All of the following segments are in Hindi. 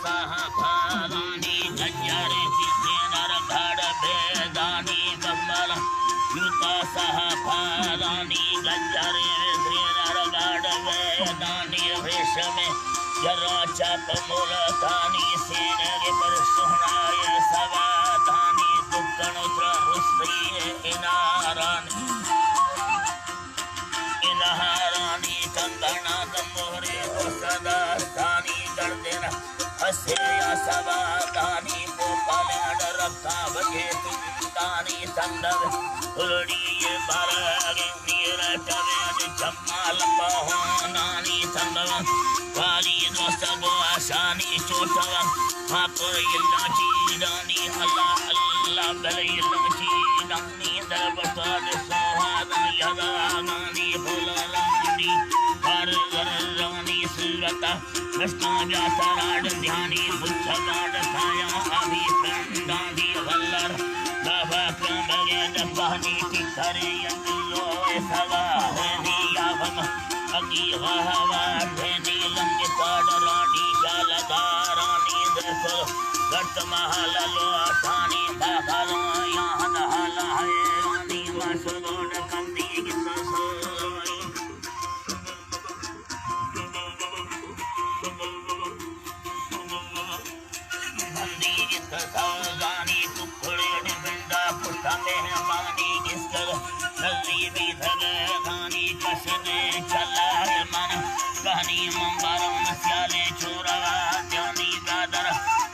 सह फलानी गजर किसे नर घड़ भेदानी बम्बल युता सह फलानी गजर किसे नर घड़ भेदानी विष में जरा चप मूलतानी सेन के पर सुहनाय सवाधानी दुक्कन उत्र रुस्ती इनारानी इनारानी कंगना दमोरे सदा स्थानी दर्देना हसे या सवाधानी गोपाल रखा बजे तानी संदव उलड़ी बारगे नीर टवे जम्मा लंबा हो नानी संदव वाली दोस्त गो आसानी चोटवा हापुर इल्लाची दानी अल्लाह अल्लाह बले इल्लाची दानी दरबतार सोहादा यदा नानी भोलानी हर रानी सुरता कृष्णा जाता राड ध्यानी बुद्ध गाड थाया अभी दानी वल्लर बाबा क्रमगे दबानी तिखरे यंदुलो सवा है यावम अगी वाहवा धेनी लंगे पाडरानी शालधारानी दर्शो गट महल लो आठानी दाखलो यहाँ दहला है रानी मसगोड कंदी गिससोई कंदी गिससोगानी टुकड़े निबंदा पुष्टा मेहमानी गिसकर नजरी भी धगे धानी कसने चला है मन कहानी मंबारम स्याले छोरवा ध्यानी दादर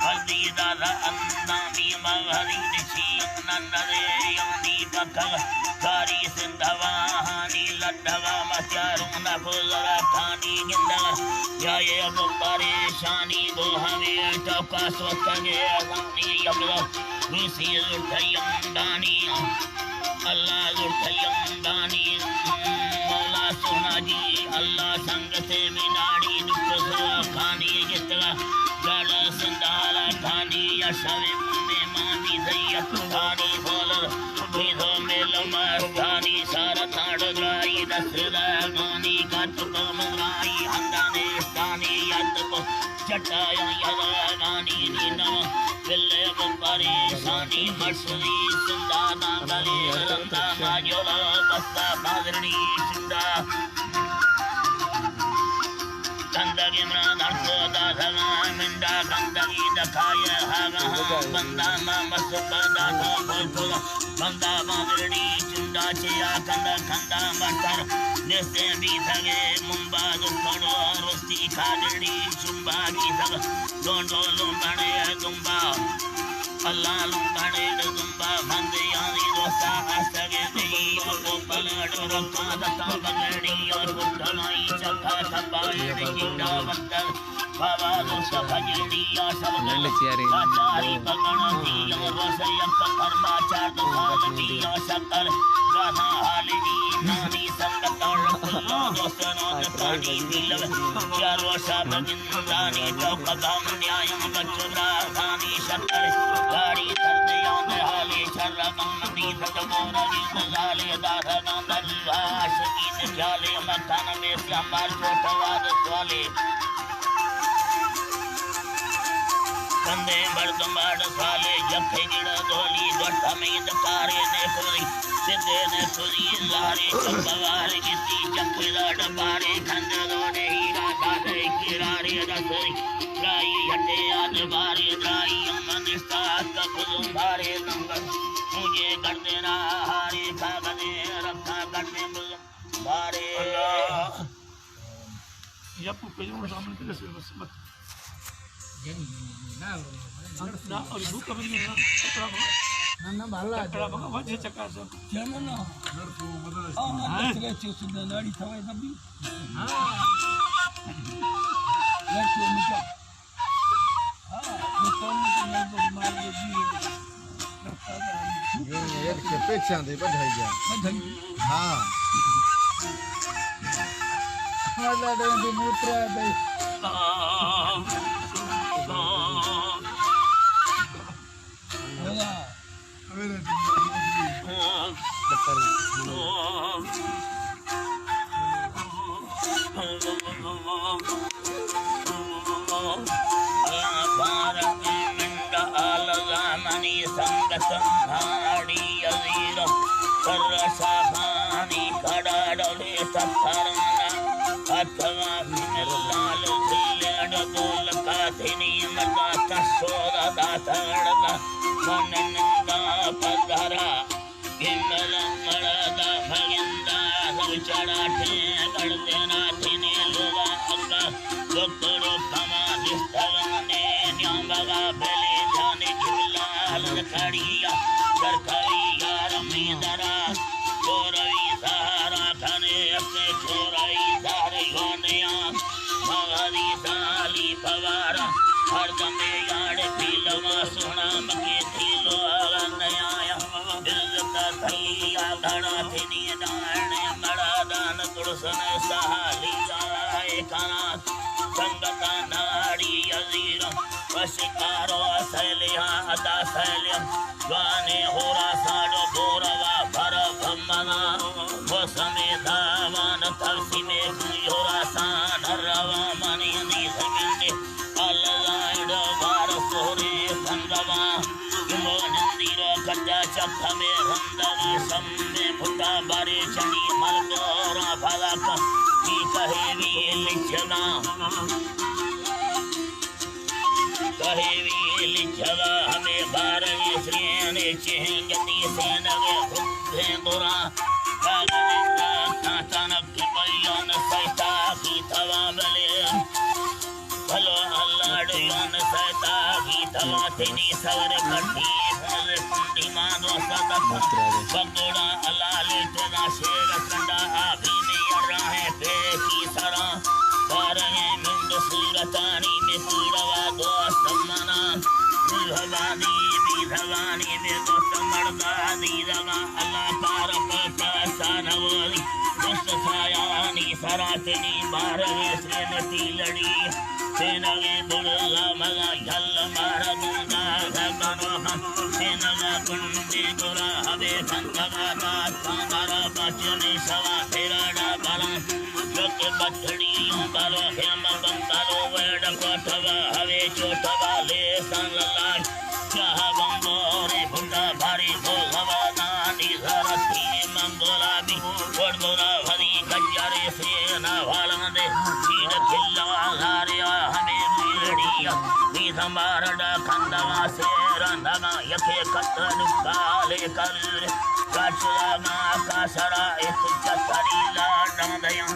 हल्दी दादा अन्नामी मगरी निशी नन्नरे यानी बकल कारी सिंधवा हानी लड्डवा मचारू नफुलरा खानी गिंदल जाये अब परेशानी गो हमें टपका स्वतगे अगानी यमला रूसी उठयम दानी अल्लाह उठयम दानी मौला सोना जी अल्लाह संग से मिनाड़ी दुख खानी जितला जड़ सिंधाला खानी यशवे में मानी जयत खानी बोलर विधो मेल मस्तानी सारा नाड़ ग्राई दसदा गानी कत को मगराई हंदाने स्थानी यत को चटाया यदा गानी नीना बिल्ले परेशानी मर्सदी सिंधा नागले रंगा माजोला बस्ता बादरनी सिंधा कंदगी मृण अर्थ दाधगा मिंडा कंदगी दखाय हागा बंदा मस्त दाधा बोल बंदा बादरनी चिंदा चिया कंदा कंदा मस्तर निस्ते भी थगे मुंबा दुखड़ो रुस्ती खादड़ी चुंबा की थग दोंडो लुंबड़े दुंबा अल्लाह लुंबड़े दुंबा बंदे यानी दोस्ता हस्तगे दी को पलट रखा दता बगड़ी और बुद्धनाई चखा थपाए जिंदा बंदर बाबा दोस्त भजनी या सब लाचारी पकड़ दी और रसयक कर्मा चार दुकान दी और शक्कर गाना हाली नानी संगत दोस्त नोद पानी मिलव चारों सब जिंदानी चौक दाम न्याय बचुरा खानी शक्कर गाड़ी दर्द याद हाले शर्रा नदी सजमोरा जिंदाले दादा नंदर आशिकीन जाले मकान में श्यामार छोटवाद वाले कंदे बर्दमाड़ साले जखे गिड़ धोली गट्ठा में दकारे ने खुदी सिद्धे ने खुदी लारे चंबवार गिद्दी चखेदाड़ बारे खंद दोड़े हीरा दादे किरारे दसरी राई हटे आज बारे राई अमनिस्ता कबुल बारे नंबर मुझे कर देना हारे कागदे रखा करने बुल बारे या पुपे जो सामने तेरे से बस मत ना और भूख कभी नहीं ना ना बाला कड़ा बगा वजे चक्कर से ना ना हां के चीज लड़ी थवाई दबी हां लड़की मुझे हां ये तो मैं मार दे ये के पेछा दे बधाई जा हां वाला दे मूत्र दे संधाड़ी अजीर सरसाखानी खड़ा डोले सत्थरना अथवा लाल सिलेड बोल का थिनी मदा तसोदा दातड़दा मननंदा पधरा किमल मड़दा भगंदा सब चढ़ाते कर देना थिनी लोगा अग्गा दोकड़ो कमा दिस्तगने न्यामगा बेले जाने किलाल कड़िया सरकरिया रमीदरा छोरई सहारा खने अपने छोरई सारे गोनिया मगरी साली पवारा हर दमे याड पीलवा सोना मके थीलो नया दिलता थैया धड़ा थिनी दान बड़ा दान तुलसन सहाली जाए काना संगता नाड़ी अजीर वशिकारो सैलिया अदा सैलिया गाने होरा साडो बोरवा भर भमना वसमे दावान तरसी में होरा सान रवा मनी नी समिंदे अल्लाइड वार सोरे संगवा युमो नंदीरो कद्दा चख में रंदवी सम्मे फुटा बारे चनी मलदोरा भलक की कहे वी लिखना लिखवा हमें बारहवीं श्रेणी चिहंगती सेनगे हुक्के दुरा कागनिंदा तातनक बयान सैता की थवा बले भलो अल्लाह सैता की थवा तेनी सवर कटी फल कुंडी मानो सदक बगड़ा अलाले तेरा शेर कंडा आभी में रहे पे की सरा बारहवीं मिंद सूरतानी में पूरवा दोस्त मना भवानी विधवानी में दोस्त मर्दा दीदवा अल्लाह पार पता सानवली दोस्त सायानी सरातनी बारहवीं श्रेणी लड़ी सेनगे बुढ़ा मगा जल मारा मुंगा भगनो हम सेनगा कुंडी गुरा हवे संगगा तांगारा बचने सवा तेरा बाला लोक बथड़ी बालो हेम बंगालो वेड कोठवा हवे चोटवा ले संगलाय चाह बंगोरे बुंदा भारी भोगवा नानी धरती मंगोला भी वडोरा भरी गंजारे सेना वाला दे चीन खिल्ला हारिया हमें मीड़िया नीध मारडा खंडवा से रंधना यके कतन काले कर काचला कासरा एक चतरी लाडया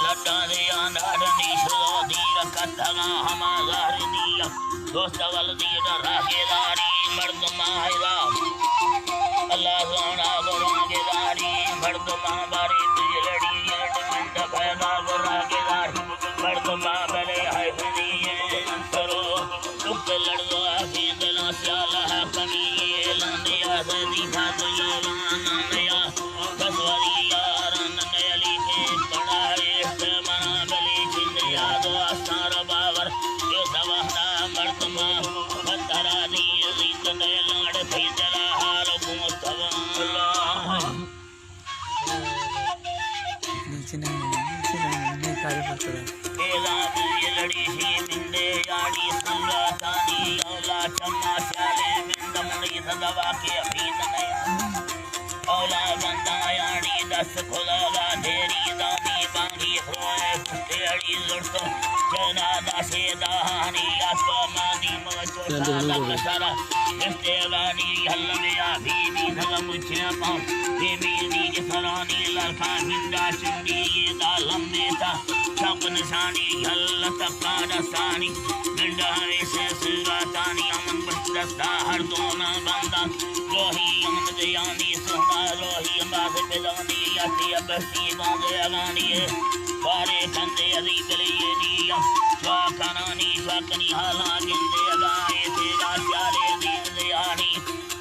लड्डा दिया नारनी सुलो दीव कथगा हमारा दिया दोस्त वल दीव रागेदारी मर्द माहिरा अल्लाह सोना गोरागेदारी मर्द महाबारी बिजलड़ी मंड पैदा गोरागेदारी मर्द महाबले है बनिए अंतरो दुख लड़ो आखिंदला स्याला कमी लंदिया सदी खातो यानया बसवरी यारन गली के पड़ाए मना बली जिंदया दो आसार बावर जो सवहना मर्द मा बतरा दी जिंद लाड़ फैजला हाल मुस्तवा नीचे नहीं कार्य करते एला लड़ी सी बिंदे याड़ी सूरा तानी औला चम्मा चाले बिंदमणी दवा के अभीन नया औला बंदा याड़ी दस खुलवा देरी दानी बांगी होए तेड़ी लड़तो जना दासे दानी आत्मा मादी मचोटा लकसरा इस्तेवानी हल्लमिया बीबी धगा मुझे पाऊं देवी नीज सरानी लड़का बिंदा चुंडी ये दालम नेता चौक निशानी हल्ल तका रसानी बिंदा ऐसे सुरातानी अमन बस्ता हर दोना बंदा रोही अमन दयानी सोना रोही अम्बाद बिलानी याती अबस्ती बांधे अगानी बारे कंदे अली गलिए दिया स्वाकनानी स्वाकनी हाला जिंदे अगाए तेरा प्यारे दीन दयानी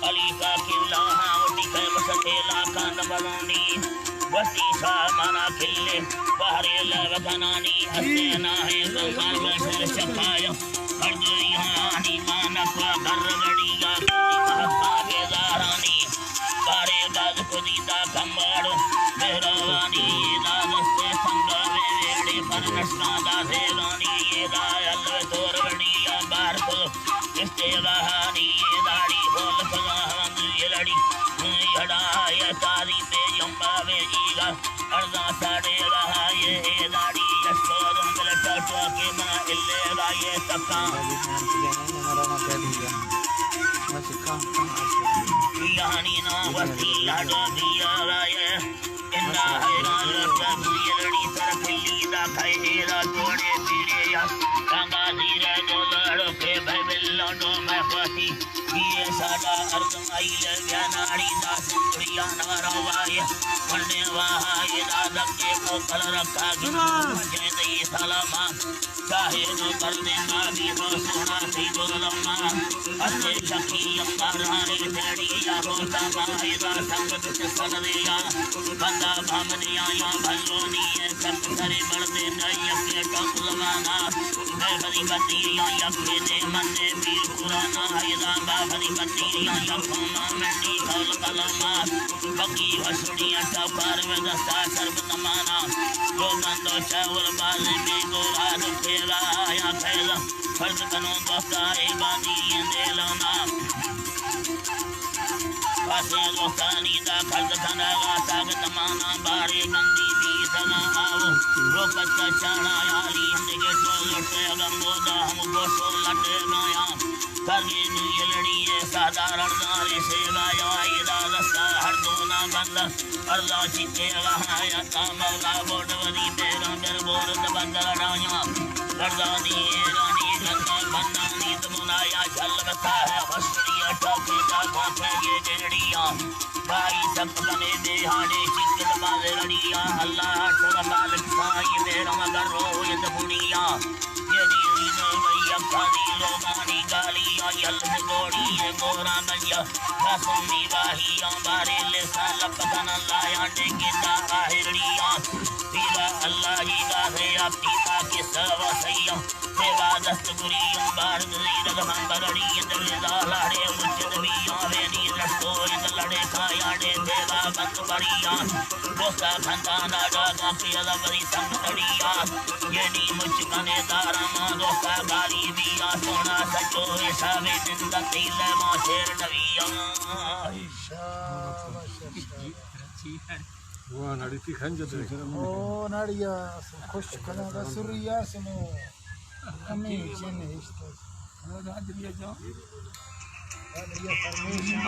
अली का किला हाँ उठी कर बसकेला कांद बलोनी वसी सा मना खिल्ले बाहरे लवकनानी हस्ते ना है संसार में छपाया हर दुनियानी मानक गरगड़िया महका बेदारानी बारे बाज खुदीदा कमर मेहरबानी दादस्ते संगवे वेड़े पर नस्ता दासे रानी ये दायल तोरवड़िया बार को के बहानी ये दाढ़ी बोल फगाम ये लड़ी हड़ा ये तारी पे जंबा बेजीगा अर्जा साड़े रहा ये दाढ़ी यशोर अंगल टटो के मना इल्ले राये तका यानी ना वस्ती लाडो दिया राये इन्ना हैरान प्रभु ये लड़ी तरफली दा खैरा तोड़े पीड़े या रंगा धीरे जो लड़ो के बिल्लो डो मैं पति ये सादा अर्दम आई ले नाड़ी दा सुंदरिया नरवाए पढ़ने वहा ये दादा के को कल रखा गिनो जे दई सलामा चाहे जो कर देना भी हो सोना सी बोलमा अच्छे सखी अंगारानी तेड़ी या होता माहिदा संगत से सनरिया बंदा भामनिया या भलोनी सब करे बढ़ते नहीं के टक जमाना मैं बड़ी बत्ती या के ने मन ने भी पुराना हैदा बाबरी बत्ती या कोमा मंडी कल कलमा बकी हसड़िया टपार में दस्ता सर्व नमाना जो बंदो चावल बाज में गोरा दुखेला या फैला फर्ज कनो दोस्ता ए बानी देलना पासे लोकानी दा फर्ज कना सागत माना बारे गंदी दी सना आओ रोकत का चाणा याली इंदगे तो लटे गंगोदा हम गोसो लटे नया करगे नी लड़ी है साधारण दारे से गाया इदा दस्ता हर दोना बंद अल्लाह चिते वहां या मौला बोडवनी तेरा मेर बोर बंदर डाया गर्दानी रानी गंगा बन्नानी तमुनाया जल बता है हसड़िया टोके का भापे ये जड़िया भाई सब कने देहाड़े चिकन बाल रड़िया अल्लाह तोरा मालिक साई मेरा मगर रो ये दुनिया ये नी भैया खानी लोगानी गालिया यल गोड़ी ये गोरा नैया कसमी वाहिया बारे ले साल पतन लाया डेगे दा आहरिया तेरा अल्लाह ही गाहे अपनी के सर्व सैया सेवा दस्त गुरी बार नीर हम बरड़ी इंद्र लाड़े मुझद भी आवे नी लटो इंद्र लड़े खायाड़े देवा बंद बड़िया दोस्ता खंदा नागा का पियल बड़ी संग तड़िया ये नी मुझ कने दारा मां दोस्ता गाली दिया सोना सचो सावे जिंदा तिल मां शेर नविया वो नाड़ी ती खंज दे ओ नाड़िया खुश कना दा सुरिया सनो कमी चेन हिस्तो रात दिया जाओ नाड़िया परमेश्वर